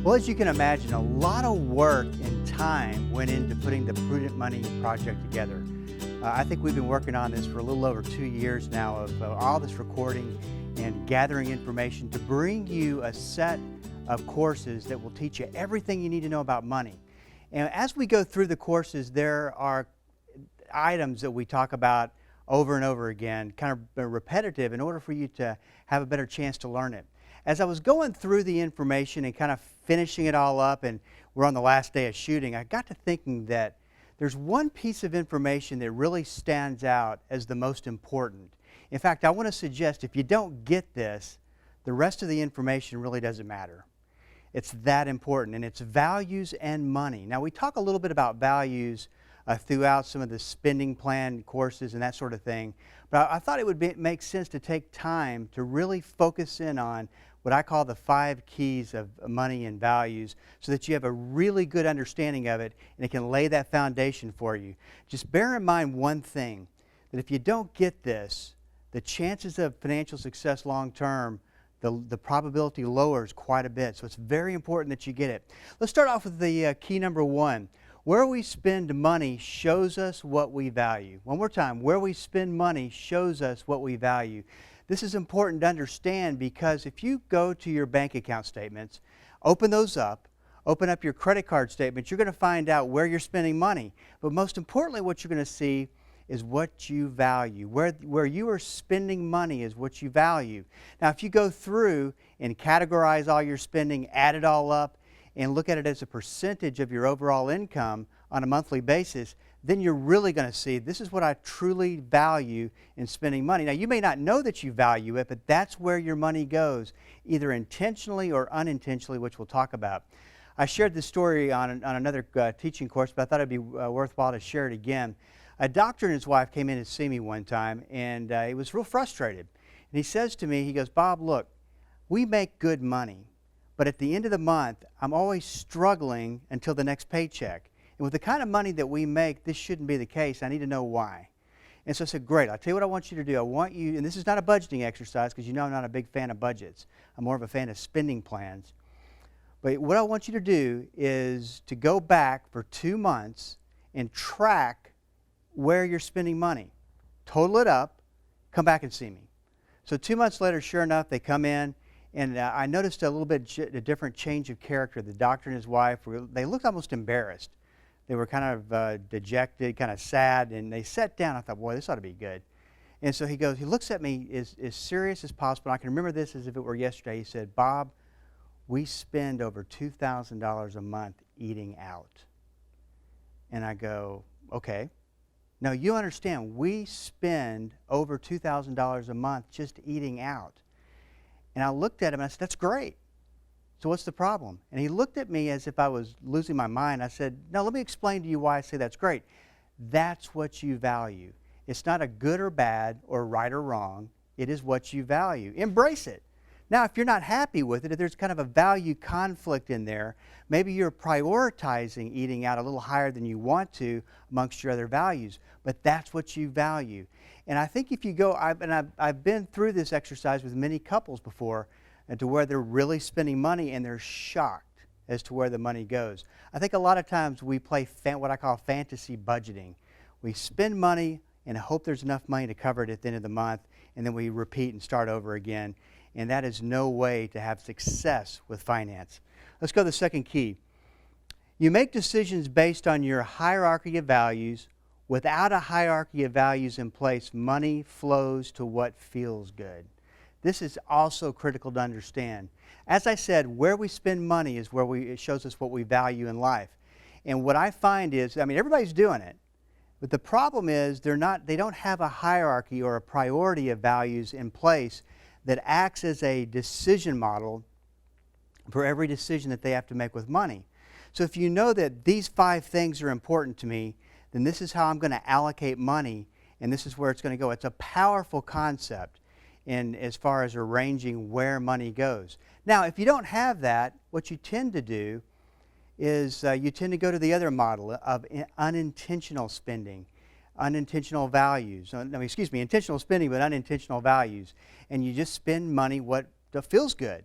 Well, as you can imagine, a lot of work and time went into putting the Prudent Money project together. I think we've been working on this for a little over 2 years now of all this recording and gathering information to bring you a set of courses that will teach you everything you need to know about money. And as we go through the courses, there are items that we talk about over and over again, kind of repetitive, in order for you to have a better chance to learn it. As I was going through the information and kind of finishing it all up, and we're on the last day of shooting, I got to thinking that there's one piece of information that really stands out as the most important. In fact, I want to suggest if you don't get this, the rest of the information really doesn't matter. It's that important, and it's values and money. Now, we talk a little bit about values throughout some of the spending plan courses and that sort of thing, but I thought it would make sense to take time to really focus in on what I call the 5 keys of money and values, so that you have a really good understanding of it and it can lay that foundation for you. Just bear in mind one thing, that if you don't get this, the chances of financial success long term, the probability lowers quite a bit. So it's very important that you get it. Let's start off with the key number 1. Where we spend money shows us what we value. One more time, where we spend money shows us what we value. This is important to understand, because if you go to your bank account statements, open those up, open up your credit card statements, you're going to find out where you're spending money. But most importantly, what you're going to see is what you value. Where you are spending money is what you value. Now, if you go through and categorize all your spending, add it all up, and look at it as a percentage of your overall income on a monthly basis, then you're really going to see this is what I truly value in spending money. Now, you may not know that you value it, but that's where your money goes, either intentionally or unintentionally, which we'll talk about. I shared this story on another teaching course, but I thought it'd be worthwhile to share it again. A doctor and his wife came in to see me one time, and he was real frustrated. And he says to me, he goes, "Bob, look, we make good money, but at the end of the month, I'm always struggling until the next paycheck. And with the kind of money that we make, this shouldn't be the case. I need to know why." And so I said, "Great, I'll tell you what I want you to do. I want you," and this is not a budgeting exercise, because you know I'm not a big fan of budgets. I'm more of a fan of spending plans. But what I want you to do is to go back for 2 months and track where you're spending money. Total it up, come back and see me. So 2 months later, sure enough, they come in, and I noticed a little bit a different change of character. The doctor and his wife, they looked almost embarrassed. They were kind of dejected, kind of sad, and they sat down. I thought, boy, this ought to be good. And so he looks at me as serious as possible. I can remember this as if it were yesterday. He said, "Bob, we spend over $2,000 a month eating out." And I go, "Okay. Now, you understand, we spend over $2,000 a month just eating out." And I looked at him and I said, "That's great. So what's the problem?" And he looked at me as if I was losing my mind. I said, "No, let me explain to you why I say that's great. That's what you value. It's not a good or bad or right or wrong. It is what you value. Embrace it. Now, if you're not happy with it, if there's kind of a value conflict in there, maybe you're prioritizing eating out a little higher than you want to amongst your other values, but that's what you value." And I think if you go, I've been through this exercise with many couples before, and to where they're really spending money and they're shocked as to where the money goes. I think a lot of times we play what I call fantasy budgeting. We spend money and hope there's enough money to cover it at the end of the month, and then we repeat and start over again. And that is no way to have success with finance. Let's go to the second key. You make decisions based on your hierarchy of values. Without a hierarchy of values in place, money flows to what feels good. This is also critical to understand. As I said, where we spend money is where it shows us what we value in life. And what I find is, everybody's doing it, but the problem is they don't have a hierarchy or a priority of values in place that acts as a decision model for every decision that they have to make with money. So if you know that these 5 things are important to me, then this is how I'm going to allocate money, and this is where it's going to go. It's a powerful concept in as far as arranging where money goes. Now, if you don't have that, what you tend to do is you tend to go to the other model of unintentional spending, unintentional values. Intentional spending, but unintentional values. And you just spend money what feels good.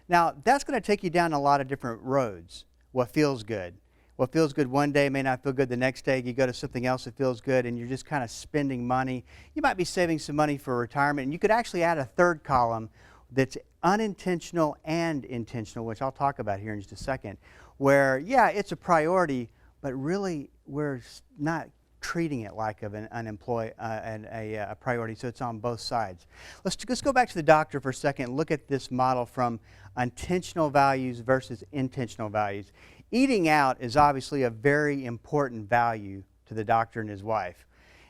Now, that's going to take you down a lot of different roads. What feels good. What feels good one day may not feel good the next day. You go to something else that feels good, and you're just kind of spending money. You might be saving some money for retirement, and you could actually add a third column that's unintentional and intentional, which I'll talk about here in just a second, where, yeah, it's a priority, but really we're not treating it like of a priority, so it's on both sides. Let's go back to the doctor for a second and look at this model from intentional values versus intentional values. Eating out is obviously a very important value to the doctor and his wife.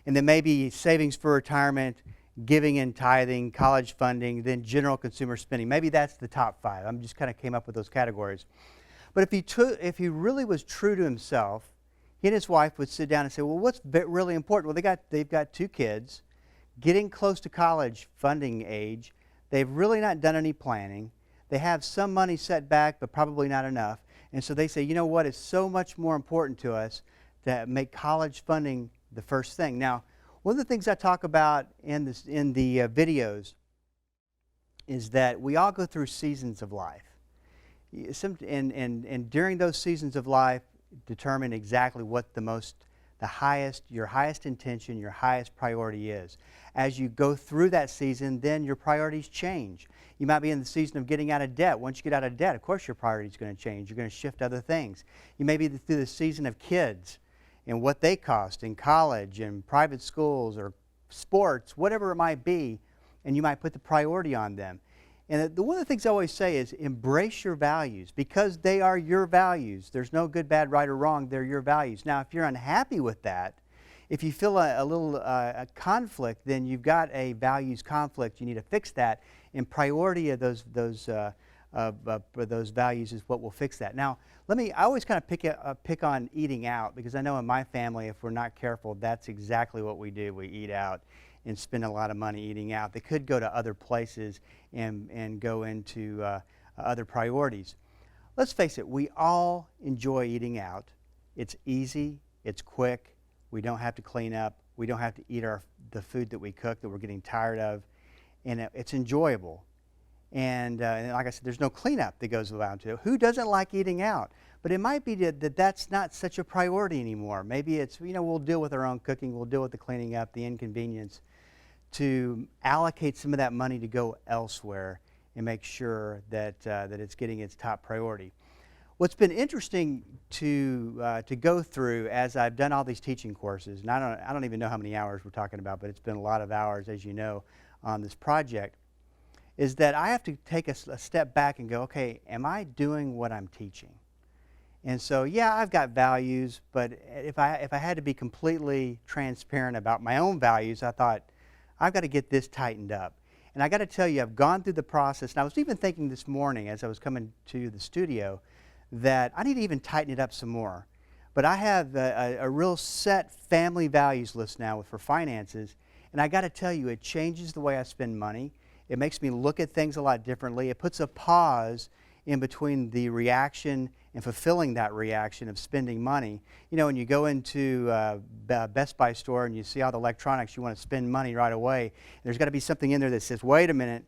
And then maybe savings for retirement, giving and tithing, college funding, then general consumer spending. Maybe that's the top 5. I'm just kind of came up with those categories. But if he really was true to himself, he and his wife would sit down and say, well, what's really important? Well, they've got 2 kids, getting close to college funding age. They've really not done any planning. They have some money set back, but probably not enough. And so they say, you know what, it's so much more important to us to make college funding the first thing. Now, one of the things I talk about in the videos is that we all go through seasons of life. And during those seasons of life, determine exactly what your highest intention, your highest priority is. As you go through that season, then your priorities change. You might be in the season of getting out of debt. Once you get out of debt, of course your priority is going to change. You're going to shift other things. You may be through the season of kids and what they cost in college and private schools or sports, whatever it might be, and you might put the priority on them. And one of the things I always say is embrace your values because they are your values. There's no good, bad, right, or wrong. They're your values. Now, if you're unhappy with that, if you feel a little conflict, then you've got a values conflict. You need to fix that. And priority of those values is what will fix that. Now, I always kind of pick on eating out because I know in my family, if we're not careful, that's exactly what we do. We eat out and spend a lot of money eating out. They could go to other places and go into other priorities. Let's face it, we all enjoy eating out. It's easy, it's quick, we don't have to clean up, we don't have to eat the food that we cook that we're getting tired of, and it's enjoyable. And like I said, there's no cleanup that goes around to it. Who doesn't like eating out? But it might be that that's not such a priority anymore. Maybe it's, we'll deal with our own cooking, we'll deal with the cleaning up, the inconvenience, to allocate some of that money to go elsewhere and make sure that it's getting its top priority. What's been interesting to go through as I've done all these teaching courses, and I don't even know how many hours we're talking about, but it's been a lot of hours, as you know, on this project, is that I have to take a step back and go, okay, am I doing what I'm teaching? And so, yeah, I've got values, but if I had to be completely transparent about my own values, I thought, I've got to get this tightened up. And I got to tell you, I've gone through the process, and I was even thinking this morning as I was coming to the studio that I need to even tighten it up some more. But I have a real set family values list now for finances, and I got to tell you, it changes the way I spend money. It makes me look at things a lot differently. It puts a pause in between the reaction and fulfilling that reaction of spending money. When you go into a Best Buy store and you see all the electronics, you want to spend money right away. There's got to be something in there that says, wait a minute,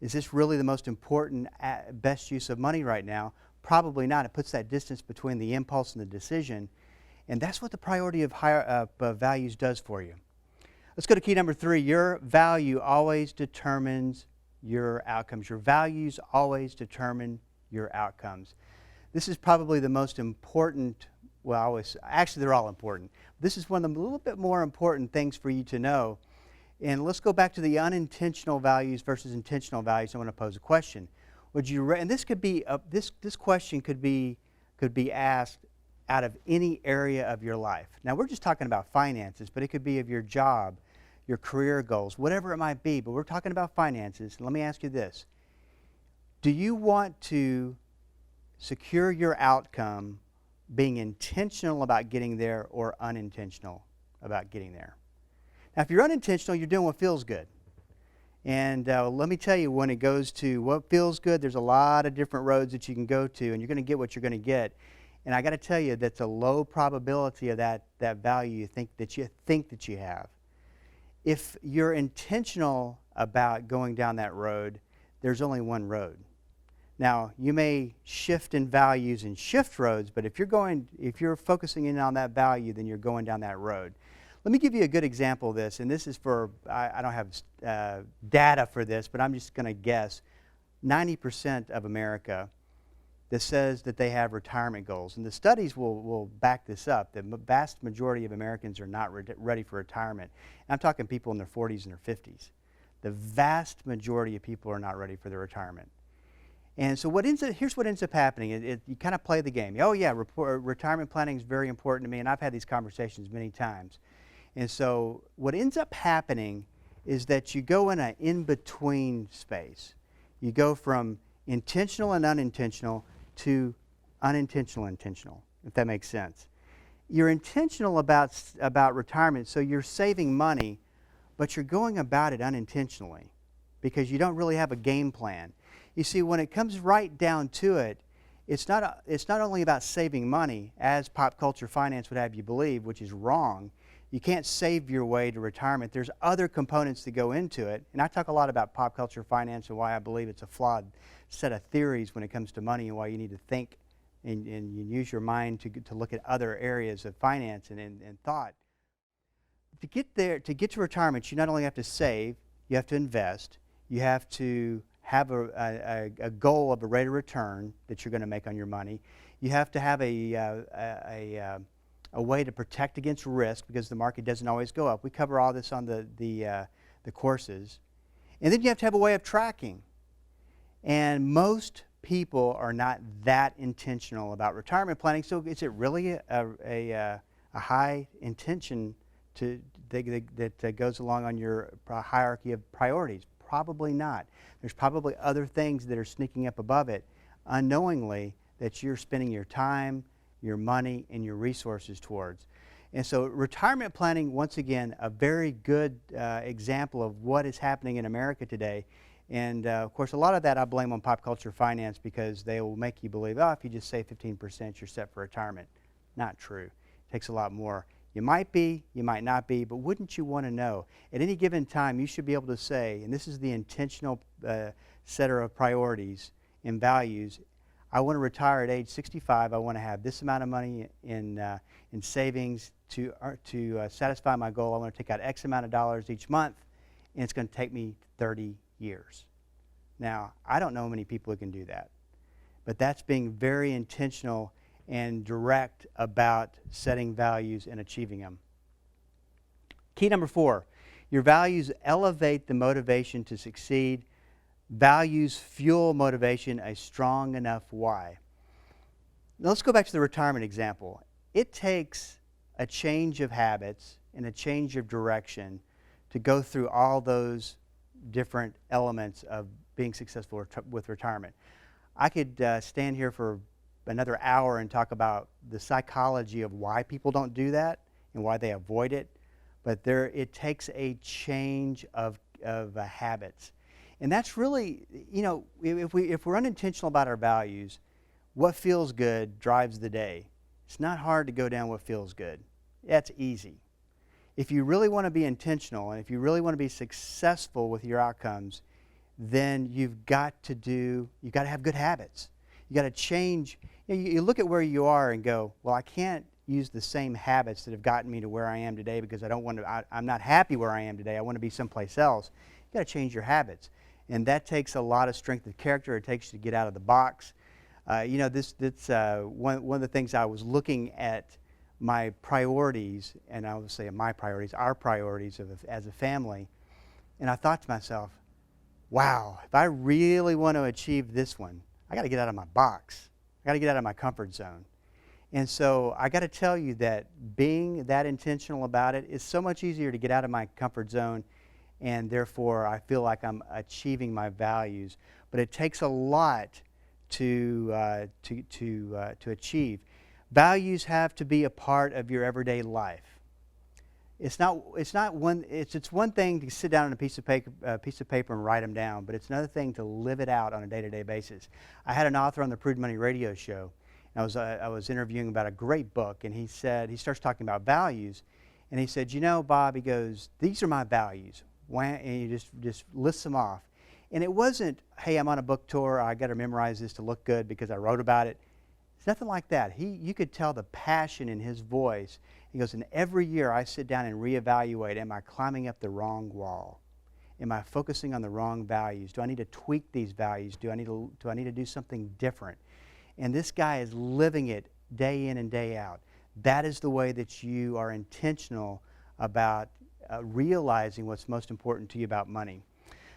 is this really the most important, best use of money right now? Probably not. It puts that distance between the impulse and the decision. And that's what the priority of values does for you. Let's go to key number 3. Your value always determines your outcomes. Your values always determine your outcomes. This is probably the most important, actually they're all important. This is one of the little bit more important things for you to know. And let's go back to the unintentional values versus intentional values. I want to pose a question. And this could be this question could be asked out of any area of your life. Now we're just talking about finances, but it could be of your job, your career goals, whatever it might be. But we're talking about finances. Let me ask you this: do you want to secure your outcome being intentional about getting there or unintentional about getting there? Now, if you're unintentional, you're doing what feels good. And let me tell you, when it goes to what feels good, there's a lot of different roads that you can go to, and you're going to get what you're going to get. And I got to tell you, that's a low probability of that value you think that you have. If you're intentional about going down that road, there's only one road. Now, you may shift in values and shift roads, but if you're focusing in on that value, then you're going down that road. Let me give you a good example of this, and this is for, I don't have data for this, but I'm just going to guess 90% of America that says that they have retirement goals. And the studies will back this up. The vast majority of Americans are not ready for retirement. And I'm talking people in their 40s and their 50s. The vast majority of people are not ready for their retirement. And so here's what ends up happening. You kind of play the game. Oh yeah, retirement planning is very important to me, and I've had these conversations many times. And so what ends up happening is that you go in an in-between space. You go from intentional and unintentional to unintentional intentional, if that makes sense. You're intentional about retirement, so you're saving money, but you're going about it unintentionally because you don't really have a game plan. You see, when it comes right down to it, it's not only about saving money, as pop culture finance would have you believe, which is wrong. You can't save your way to retirement. There's other components that go into it. And I talk a lot about pop culture finance and why I believe it's a flawed set of theories when it comes to money and why you need to think and you use your mind to look at other areas of finance and thought. To get there, to get to retirement, you not only have to save, you have to invest, you have to have a goal of a rate of return that you're going to make on your money. You have to have a way to protect against risk because the market doesn't always go up. We cover all this on the courses. And then you have to have a way of tracking. And most people are not that intentional about retirement planning, so is it really a high intention that goes along on your hierarchy of priorities? Probably not. There's probably other things that are sneaking up above it unknowingly that you're spending your time, your money, and your resources towards. And so retirement planning, once again, a very good example of what is happening in America today. And of course, a lot of that I blame on pop culture finance because they will make you believe, oh, if you just save 15%, you're set for retirement. Not true. It takes a lot more. You might be, you might not be, but wouldn't you want to know? At any given time, you should be able to say, and this is the intentional setter of priorities and values, I want to retire at age 65. I want to have this amount of money in savings to satisfy my goal. I want to take out X amount of dollars each month, and it's going to take me 30 years. Now, I don't know many people who can do that, but that's being very intentional and direct about setting values and achieving them. Key number 4, your values elevate the motivation to succeed. Values fuel motivation, a strong enough why. Now let's go back to the retirement example. It takes a change of habits and a change of direction to go through all those different elements of being successful with retirement. I could stand here for another hour and talk about the psychology of why people don't do that and why they avoid it, but it takes a change of habits. And that's really, you know, if we're unintentional about our values, what feels good drives the day. It's not hard to go down what feels good. That's easy. If you really want to be intentional and if you really want to be successful with your outcomes, then you've got to have good habits. You got to change. You look at where you are and go, well, I can't use the same habits that have gotten me to where I am today because I'm not happy where I am today. I want to be someplace else. You got to change your habits. And that takes a lot of strength of character. It takes you to get out of the box. You know, one of the things I was looking at my priorities, and I would say my priorities, our priorities as a family, and I thought to myself, wow, if I really want to achieve this one, I got to get out of my box. I got to get out of my comfort zone. And so I got to tell you that being that intentional about it is so much easier to get out of my comfort zone, and therefore I feel like I'm achieving my values. But it takes a lot to achieve. Values have to be a part of your everyday life. It's one thing to sit down on a piece of paper and write them down, but it's another thing to live it out on a day-to-day basis. I had an author on the Prudent Money radio show. And I was interviewing about a great book, and he starts talking about values, and he said, you know, Bob, he goes, these are my values. And he just lists them off. And it wasn't, hey, I'm on a book tour, I got to memorize this to look good because I wrote about it. It's nothing like that. You could tell the passion in his voice. He goes, and every year I sit down and reevaluate, am I climbing up the wrong wall? Am I focusing on the wrong values? Do I need to tweak these values? Do I need to do something different? And this guy is living it day in and day out. That is the way that you are intentional about realizing what's most important to you about money.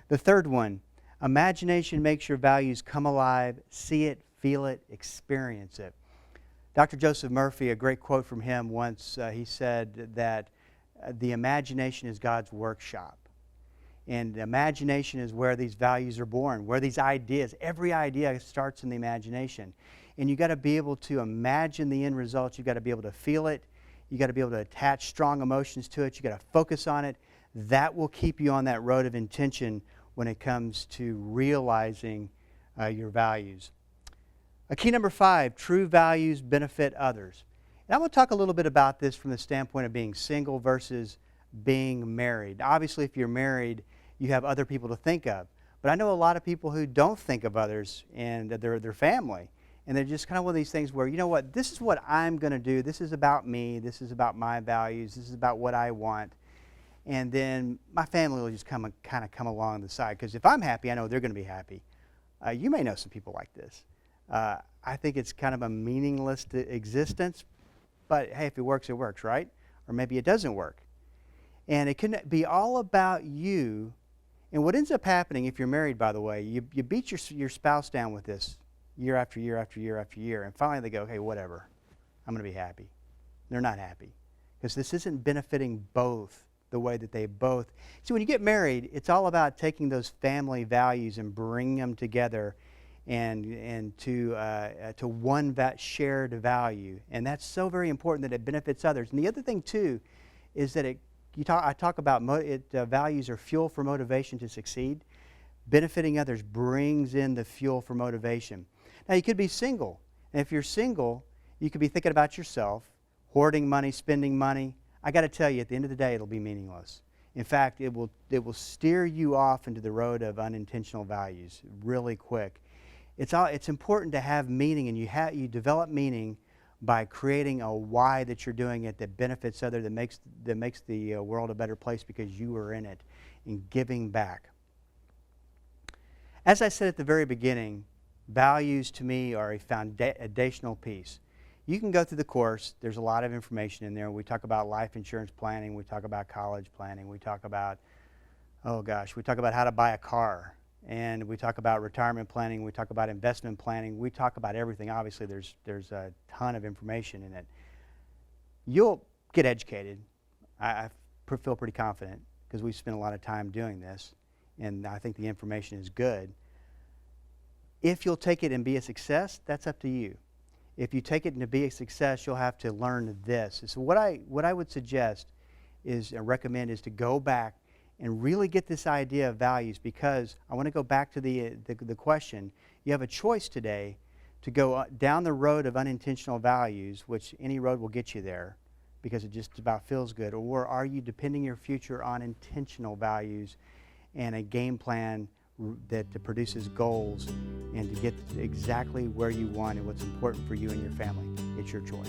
The third one, imagination makes your values come alive. See it, feel it, experience it. Dr. Joseph Murphy, a great quote from him once, he said that the imagination is God's workshop. And imagination is where these values are born, where these ideas, every idea starts in the imagination. And you've got to be able to imagine the end results. You've got to be able to feel it. You've got to be able to attach strong emotions to it. You've got to focus on it. That will keep you on that road of intention when it comes to realizing your values. Key number 5, true values benefit others. And I'm going to talk a little bit about this from the standpoint of being single versus being married. Obviously, if you're married, you have other people to think of. But I know a lot of people who don't think of others and their family. And they're just kind of one of these things where, you know what, this is what I'm going to do. This is about me. This is about my values. This is about what I want. And then my family will just kind of come along the side. Because if I'm happy, I know they're going to be happy. You may know some people like this. I think it's kind of a meaningless existence. But hey, if it works, right? Or maybe it doesn't work. And it can be all about you. And what ends up happening, if you're married, by the way, you beat your spouse down with this year after year after year after year. And finally they go, hey, whatever. I'm going to be happy. They're not happy. Because this isn't benefiting both the way that they both. See, when you get married, it's all about taking those family values and bringing them together and to one shared value. And that's so very important that it benefits others. And the other thing, too, is that I talk about values are fuel for motivation to succeed. Benefiting others brings in the fuel for motivation. Now, you could be single. And if you're single, you could be thinking about yourself, hoarding money, spending money. I got to tell you, at the end of the day, it'll be meaningless. In fact, it will steer you off into the road of unintentional values really quick. It's important to have meaning, and you develop meaning by creating a why that you're doing it that benefits others, that makes the world a better place because you are in it, and giving back. As I said at the very beginning, values to me are a foundational piece. You can go through the course. There's a lot of information in there. We talk about life insurance planning. We talk about college planning. We talk about, we talk about how to buy a car. And we talk about retirement planning. We talk about investment planning. We talk about everything. Obviously, there's a ton of information in it. You'll get educated. I feel pretty confident because we've spent a lot of time doing this. And I think the information is good. If you'll take it and be a success, that's up to you. If you take it and to be a success, you'll have to learn this. So what I would suggest is, and recommend, is to go back and really get this idea of values, because I want to go back to the question. You have a choice today to go down the road of unintentional values, which any road will get you there because it just about feels good, or are you depending your future on intentional values and a game plan that produces goals and to get exactly where you want and what's important for you and your family? It's your choice.